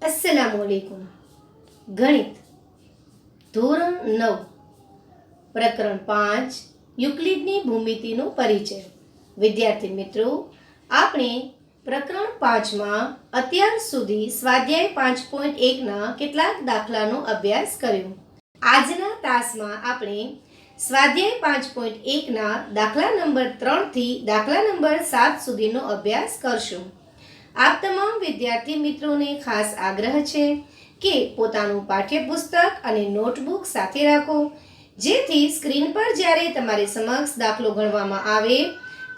अस्सलामुअलैकुम। गणित ધોરણ 9 પ્રકરણ 5 યુક્લિડની ભૂમિતિનો પરિચય। વિદ્યાર્થી મિત્રો, આપણે પ્રકરણ 5માં અત્યાર સુધી સ્વાધ્યાય 5.1ના કેટલાક દાખલાનો અભ્યાસ કર્યો। આજના તાસમાં આપણે સ્વાધ્યાય 5.1ના દાખલા નંબર 3 થી દાખલા નંબર 7 સુધીનો અભ્યાસ કરશું। આપ તમામ વિદ્યાર્થી મિત્રોને ખાસ આગ્રહ છે કે પોતાનું પાઠ્યપુસ્તક અને નોટબુક સાથે રાખો, જેથી સ્ક્રીન પર જ્યારે તમારી સમક્ષ દાખલો ગણવામાં આવે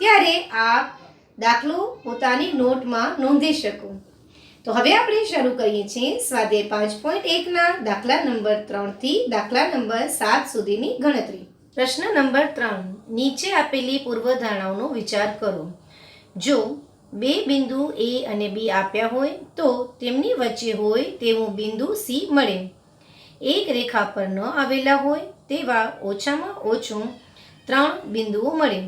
ત્યારે આપ દાખલો પોતાની નોટમાં નોંધી શકો। તો હવે આપણે શરૂ કરીએ છીએ સ્વાધ્યાય 5.1ના દાખલા નંબર 3 થી દાખલા નંબર 7 સુધીની ગણતરી। પ્રશ્ન નંબર 3, નીચે આપેલી પૂર્વધારણાઓનો વિચાર કરો। જો બે બિંદુ A અને B આપ્યા હોય તો તેમની વચ્ચે હોય તેવું બિંદુ C મળે। એક રેખા પર ન આવેલા હોય તેવા ઓછામાં ઓછું 3 બિંદુઓ મળે।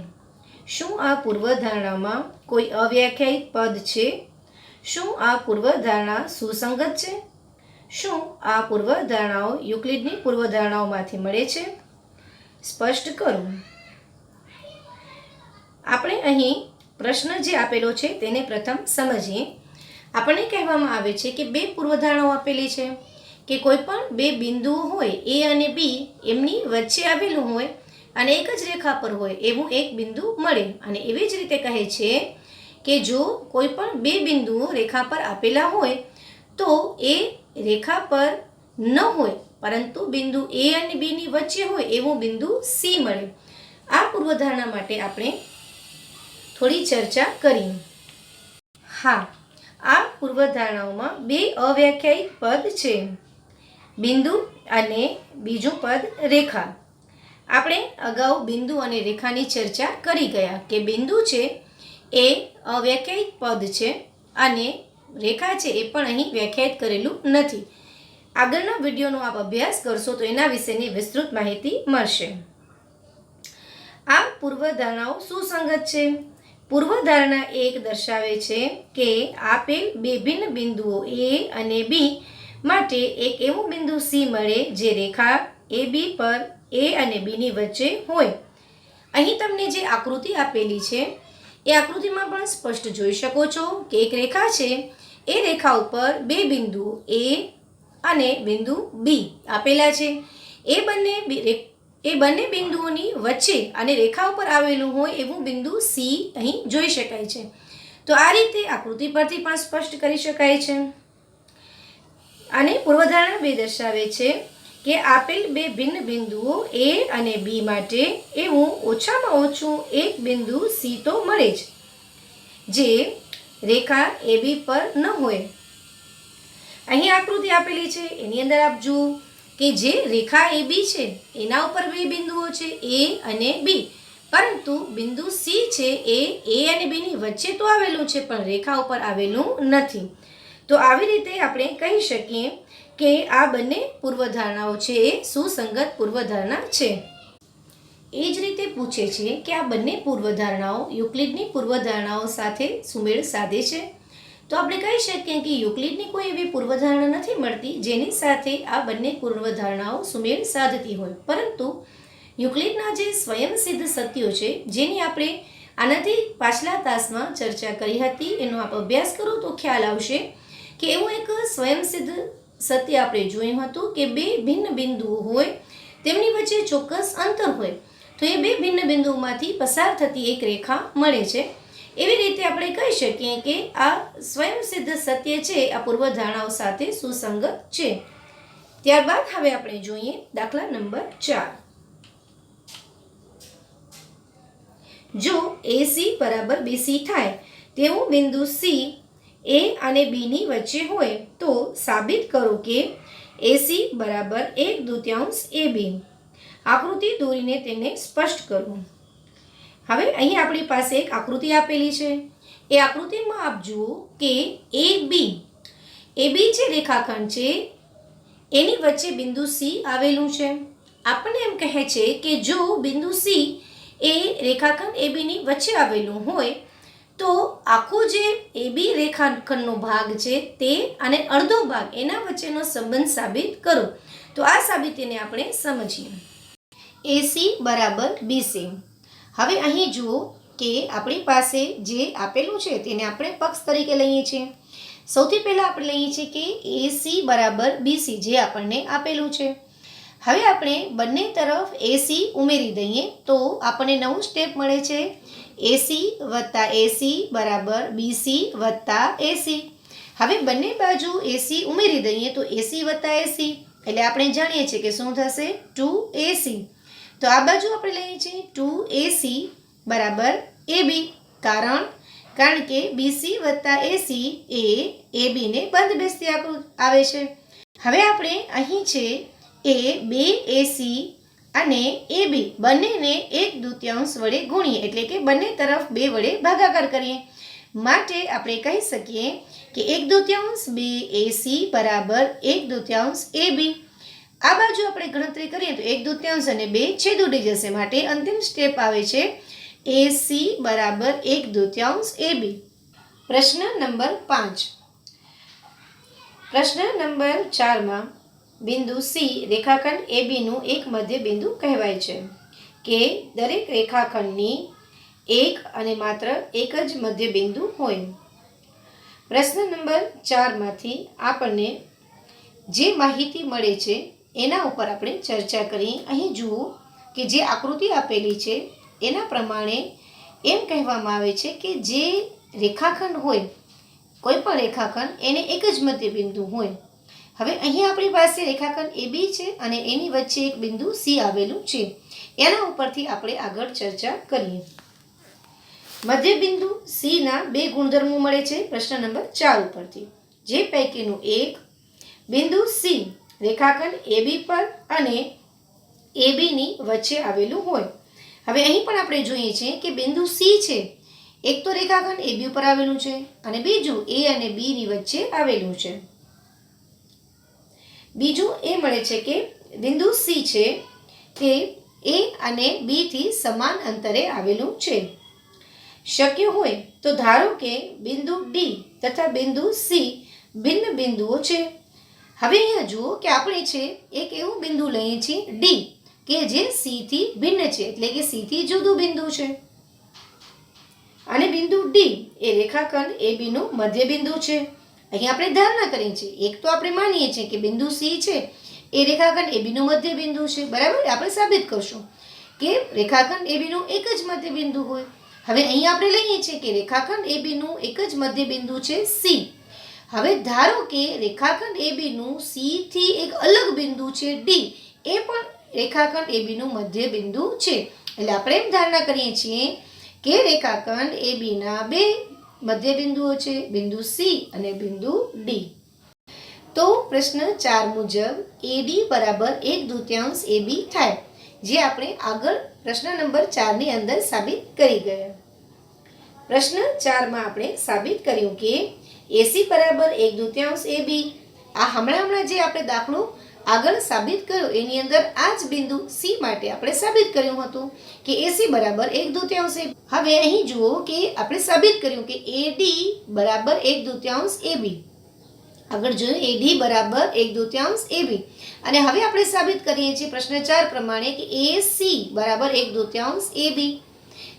શું આ પૂર્વધારણામાં કોઈ અવ્યાખ્યાયિત પદ છે? શું આ પૂર્વધારણા સુસંગત છે? શું આ પૂર્વધારણાઓ યુક્લિડની પૂર્વધારણાઓમાંથી મળે છે? સ્પષ્ટ કરો। આપણે અહીં પ્રશ્ન જે આપેલો છે તેને પ્રથમ સમજીએ। આપણને કહેવામાં આવે છે કે બે પૂર્વધારણાઓ આપેલી છે કે કોઈ પણ બે બિંદુઓ હોય A અને B, એમની વચ્ચે આવેલું હોય અને એક જ રેખા પર હોય એવું એક બિંદુ મળે। અને એવી જ રીતે કહે છે કે જો કોઈ પણ બે બિંદુઓ રેખા પર આપેલા હોય તો એ રેખા પર ન હોય પરંતુ બિંદુ A અને B ની વચ્ચે હોય એવું બિંદુ C મળે। આ પૂર્વધારણા માટે આપણે થોડી ચર્ચા કરી। હા, આ પૂર્વધારણાઓમાં બે અવ્યાખ્યાયિત પદ છે, બિંદુ અને બીજું પદ રેખા। આપણે અગાઉ બિંદુ અને રેખાની ચર્ચા કરી ગયા કે બિંદુ છે એ અવ્યાખ્યાયિત પદ છે અને રેખા છે એ પણ અહીં વ્યાખ્યાયિત કરેલું નથી। આગળના વિડીયોનો આપ અભ્યાસ કરશો તો એના વિશેની વિસ્તૃત માહિતી મળશે। આ પૂર્વધારણાઓ સુસંગત છે। પૂર્વધારણા 1 દર્શાવે છે કે આપેલ બે ભિન્ન બિંદુઓ A અને B માટે એક એવું બિંદુ C મળે જે રેખા AB પર A અને B ની વચ્ચે હોય। અહીં તમને જે આકૃતિ આપેલી છે એ આકૃતિમાં પણ સ્પષ્ટ જોઈ શકો છો કે એક રેખા છે, એ રેખા ઉપર બે બિંદુઓ A અને બિંદુ B આપેલા છે। એ બંને બિંદુઓની વચ્ચે અને રેખા ઉપર આવેલું હોય એવું બિંદુ C અહીં જોઈ શકાય છે। તો આ રીતે આકૃતિ પરથી પણ સ્પષ્ટ કરી શકાય છે। અને પૂર્વધારણા 2 દર્શાવે છે કે આપેલ બે ભિન્ન બિંદુઓ A અને B માટે એવું ઓછામાં ઓછું એક બિંદુ C તો મળે જ, જે રેખા AB પર ન હોય। અહીં આકૃતિ આપેલી છે એની અંદર આપ જુઓ કે જે રેખા AB છે એના ઉપર બે બિંદુઓ છે A અને B, પરંતુ બિંદુ C છે એ A અને B ની વચ્ચે તો આવેલું છે પણ રેખા ઉપર આવેલું નથી। તો આવી રીતે આપણે કહી શકીએ કે આ બંને પૂર્વધારણાઓ છે એ સુસંગત પૂર્વધારણા છે। એ જ રીતે પૂછે છે કે આ બંને પૂર્વધારણાઓ યુક્લિડની પૂર્વધારણાઓ સાથે સુમેળ સાધે છે? તો આપણે કહી શકીએ કે યુક્લિડની કોઈ એવી પૂર્વધારણા નથી મળતી જેની સાથે આ બંને પૂર્વધારણાઓ સુમેળ સાધતી હોય, પરંતુ યુક્લિડના જે સ્વયંસિદ્ધ સત્યો છે જેની આપણે આનાથી પાછલા તાસમાં ચર્ચા કરી હતી, એનો આપ અભ્યાસ કરો તો ખ્યાલ આવશે કે એવું એક સ્વયંસિદ્ધ સત્ય આપણે જોયું હતું કે બે ભિન્ન બિંદુઓ હોય તેમની વચ્ચે ચોક્કસ અંતર હોય તો એ બે ભિન્ન બિંદુઓમાંથી પસાર થતી એક રેખા મળે છે। એવી રીતે આપણે કહી શકીએ કે આ સ્વયંસિદ્ધ સત્ય છે આ પૂર્વધારણાઓ સાથે સુસંગત છે। ત્યારબાદ હવે આપણે જોઈએ દાખલા નંબર 4। જો AC બરાબર BC થાય તેવું બિંદુ C A અને B ની વચ્ચે હોય તો સાબિત કરો કે AC બરાબર 1/2 AB। આકૃતિ દોરીને તેને સ્પષ્ટ કરો। હવે અહીં આપણી પાસે એક આકૃતિ આપેલી છે। એ આકૃતિમાં આપ જુઓ કે AB જે રેખાખંડ છે એની વચ્ચે બિંદુ C આવેલું છે। આપણને એમ કહે છે કે જો બિંદુ C એ રેખાખંડ AB ની વચ્ચે આવેલું હોય તો આખો જે AB રેખાખંડનો ભાગ છે તે અને અડધો ભાગ એના વચ્ચેનો સંબંધ સાબિત કરો. તો આ સાબિતીને આપણે સમજીએ. AC બરાબર BC. હવે અહીં જુઓ કે આપણી પાસે જે આપેલું છે તેને આપણે પક્ષ તરીકે લઈએ છીએ. સૌથી પહેલાં આપણે લઈએ છીએ કે AC બરાબર BC જે આપણને આપેલું છે. હવે આપણે બંને તરફ AC ઉમેરી દઈએ તો આપણને નવું સ્ટેપ મળે છે. AC વત્તા AC બરાબર BC વત્તા AC. હવે બંને બાજુ AC ઉમેરી દઈએ તો AC વત્તા AC એટલે આપણે જાણીએ છીએ કે શું થશે 2AC. તો આ બાજુ આપણે લઈએ છીએ 2AC બરાબર AB. કારણ કે BC વત્તા AC એ AB ને બંધ બેસતી આવે છે. હવે આપણે અહીં છે એ 2AC અને AB બંનેને 1/2 વડે ગુણીએ એટલે કે બંને તરફ 2 વડે ભાગાકાર કરીએ. માટે આપણે કહી શકીએ કે 1/2 2AC બરાબર 1/2 AB. આ બાજુ આપણે ગણતરી કરીએ તો 1/2 અને 2 છેદ ઉડી જશે. માટે અંતિમ સ્ટેપ આવે છે AC બરાબર 1/2 AB. પ્રશ્ન નંબર 5. પ્રશ્ન નંબર 4માં બિંદુ C રેખાખંડ ABનું એક મધ્ય બિંદુ કહેવાય છે કે દરેક રેખાખંડની એક અને માત્ર એક જ મધ્ય બિંદુ હોય. પ્રશ્ન નંબર 4માંથી આપણને જે માહિતી મળે છે એના ઉપર આપણે ચર્ચા કરીએ. અહીં જુઓ કે જે આકૃતિ આપેલી છે એના પ્રમાણે એમ કહેવામાં આવે છે કે જે રેખાખંડ હોય કોઈ પણ રેખાખંડ એને એક જ મધ્ય બિંદુ હોય. હવે અહીં આપણી પાસે રેખાખંડ AB છે અને એની વચ્ચે એક બિંદુ C આવેલું છે. એના ઉપરથી આપણે આગળ ચર્ચા કરીએ. મધ્ય બિંદુ C ના 2 ગુણધર્મો મળે છે પ્રશ્ન નંબર 4 ઉપરથી. જે પૈકીનું એક બિંદુ C રેખાખંડ AB પર અને AB ની વચ્ચે આવેલું હોય. હવે અહીં પણ આપણે જોઈએ છીએ કે બિંદુ C છે એક તો રેખાખંડ AB ઉપર આવેલું છે અને બીજું A અને B ની વચ્ચે આવેલું છે. બીજું એ મળે છે કે બિંદુ C છે તે A અને B થી સમાન અંતરે આવેલું છે. શક્ય હોય તો ધારો કે બિંદુ D તથા બિંદુ C ભિન્ન બિંદુઓ છે. હવે અહીંયા જુઓ કે આપણે છે એક એવું બિંદુ લઈએ છીએ D કે જે C થી ભિન્ન છે એટલે કે C થી જુદું બિંદુ છે. અને બિંદુ D એ રેખાખંડ AB નું મધ્ય બિંદુ છે. અહીં આપણે ધારણા કરીએ છીએ એક તો આપણે માનીએ છીએ કે બિંદુ C છે એ રેખાખંડ AB નું મધ્ય બિંદુ છે. બરાબર. આપણે સાબિત કરશું કે રેખાખંડ AB નું એક જ મધ્ય બિંદુ હોય. હવે અહીં આપણે લઈએ છીએ કે રેખાખંડ AB નું એક જ મધ્ય બિંદુ છે C. હવે ધારો કે રેખાખંડ AB નું C થી એક અલગ બિંદુ છે D એ પણ રેખાખંડ AB નું મધ્ય બિંદુ છે. એટલે આપણે એમ ધારણા કરીએ છીએ કે રેખાખંડ AB ના 2 મધ્ય બિંદુઓ છે બિંદુ C અને બિંદુ D. તો પ્રશ્ન 4 મુજબ AD બરાબર 1/2 AB થાય જે આપણે આગળ પ્રશ્ન નંબર 4 ની અંદર સાબિત કરી ગયા. પ્રશ્ન 4માં આપણે સાબિત કર્યું કે AC બરાબર 1/2 AB. આ હમણાં જે આપણે દાખલો આગળ સાબિત કર્યો એની અંદર આ જ બિંદુ C માટે આપણે સાબિત કર્યું હતું કે AC બરાબર 1/2 AB. હવે અહીં જુઓ કે આપણે સાબિત કર્યું કે AD બરાબર 1/2 AB. આગળ જોયું AD બરાબર 1/2 AB અને હવે આપણે સાબિત કરીએ છીએ પ્રશ્ન 4 પ્રમાણે કે AC બરાબર 1/2 AB.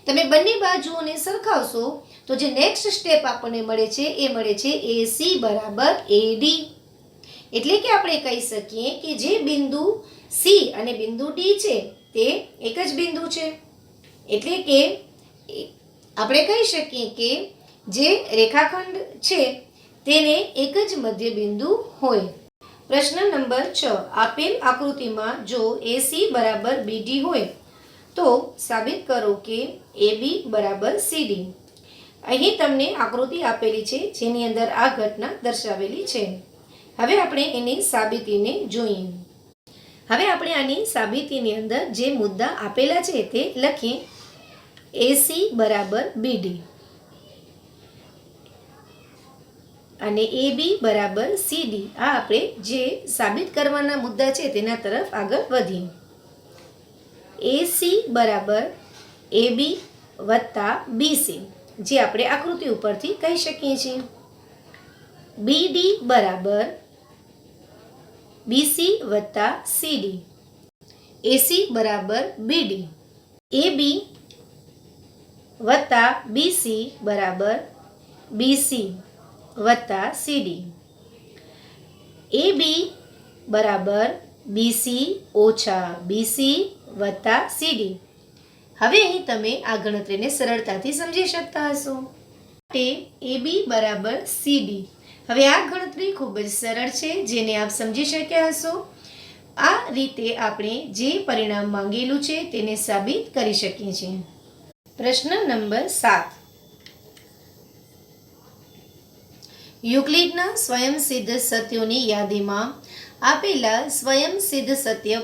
તમે બંને બાજુઓને સરખાવશો તો જે નેક્સ્ટ સ્ટેપ આપણને મળે છે એ મળે છે AC બરાબર AD. એટલે કે આપણે કહી શકીએ કે જે બિંદુ C અને બિંદુ D છે તે એક જ બિંદુ છે. એટલે કે આપણે કહી શકીએ કે જે રેખાખંડ છે તેને એક જ મધ્ય બિંદુ હોય. પ્રશ્ન નંબર 6. આપેલ આકૃતિમાં જો AC બરાબર BD હોય તો સાબિત કરો કે AB બરાબર CD. અહીં તમને આકૃતિ આપેલી છે જેની અંદર આ ઘટના દર્શાવેલી છે. હવે આપણે એની સાબિતીને જોઈએ. હવે આપણે આની સાબિતીની અંદર જે મુદ્દા આપેલા છે તે લખીએ. AC બરાબર BD અને AB બરાબર CD. આ આપણે જે સાબિત કરવાના મુદ્દા છે તેના તરફ આગળ વધીએ. AC બરાબર AB વત્તા BC. જે આપણે આકૃતિ ઉપરથી કહી શકીએ છીએ. BD બરાબર BC વત્તા CD. AC બરાબર BD. AB વત્તા BC બરાબર BC વત્તા CD. AB બરાબર BC ઓછા BC વત્તા CD. હવે અહીં તમે આ ગણતરીને સરળતાથી સમજી શકતા હશો. AB બરાબર CD. હવે આ ગણતરી ખૂબ જ સરળ છે, જેને આપ સમજી શક્યા હશો. આ રીતે આપણે જે પરિણામ માંગેલું છે તેને સાબિત કરી શકીએ છીએ. પ્રશ્ન નંબર 7. યુક્લિડના સ્વયંસિદ્ધ સત્યોની યાદીમાં આપેલા સ્વયંસિદ્ધ સત્ય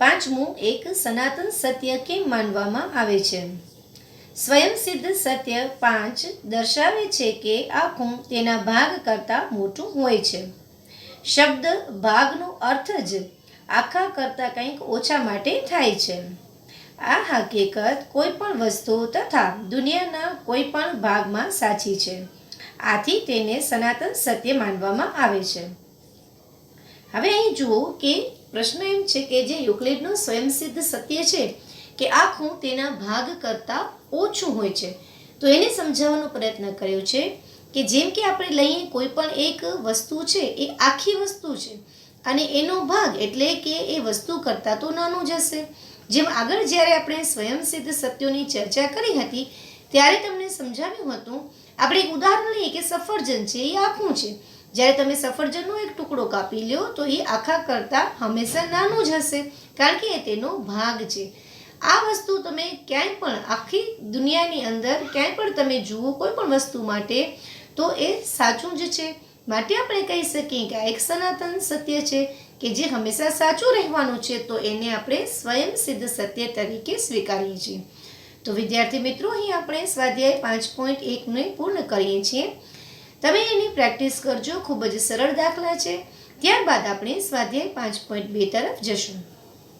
પાંચમું એક સનાતન સત્ય કેમ માનવામાં આવે છે? સ્વયંસિદ્ધ સત્ય 5 દર્શાવે છે કે આખું તેના ભાગ કરતાં મોટું હોય છે. શબ્દ ભાગનો અર્થ જ આખા કરતાં કંઈક ઓછા માટે થાય છે. આ હકીકત કોઈ પણ વસ્તુ તથા દુનિયાના કોઈ પણ ભાગમાં સાચી છે. આથી તેને સનાતન સત્ય માનવામાં આવે છે. હવે અહીં જુઓ કે પ્રશ્ન એમ છે કે જે યુક્લિડનું સ્વયંસિદ્ધ સત્ય છે કે આખું તેના ભાગ કરતાં ઓછું હોય છે, તો એને સમજાવવાનો પ્રયત્ન કર્યો છે કે જેમ કે આપણે લઈએ કોઈ પણ એક વસ્તુ છે એ આખી વસ્તુ છે અને એનો ભાગ એટલે કે એ વસ્તુ કરતાં તો નાનું જ હશે. જેમ આગળ જ્યારે આપણે સ્વયંસિદ્ધ સત્યોની ચર્ચા કરી હતી ત્યારે તમને સમજાવ્યું હતું, આપણે એક ઉદાહરણ લઈએ કે સફરજન છે એ આખું છે. જ્યારે તમે સફરજનનો એક ટુકડો કાપી લ્યો તો એ આખા કરતાં હંમેશા નાનું જ હશે, કારણ કે એ તેનો ભાગ છે. આ વસ્તુ તમે ક્યાંય પણ આખી દુનિયાની અંદર ક્યાંય પણ તમે જુઓ કોઈ પણ વસ્તુ માટે તો એ સાચું જ છે. માટે આપણે કહી શકીએ કે આ એક સનાતન સત્ય છે કે જે હંમેશા સાચું રહેવાનું છે, તો એને આપણે સ્વયંસિદ્ધ સત્ય તરીકે સ્વીકારીએ છીએ. તો વિદ્યાર્થી મિત્રો, અહીં આપણે સ્વાધ્યાય 5.1ને પૂર્ણ કરીએ છીએ. તમે એની પ્રેક્ટિસ કરજો. ખૂબ જ સરળ દાખલા છે. ત્યારબાદ આપણે સ્વાધ્યાય 5.2 તરફ જશું.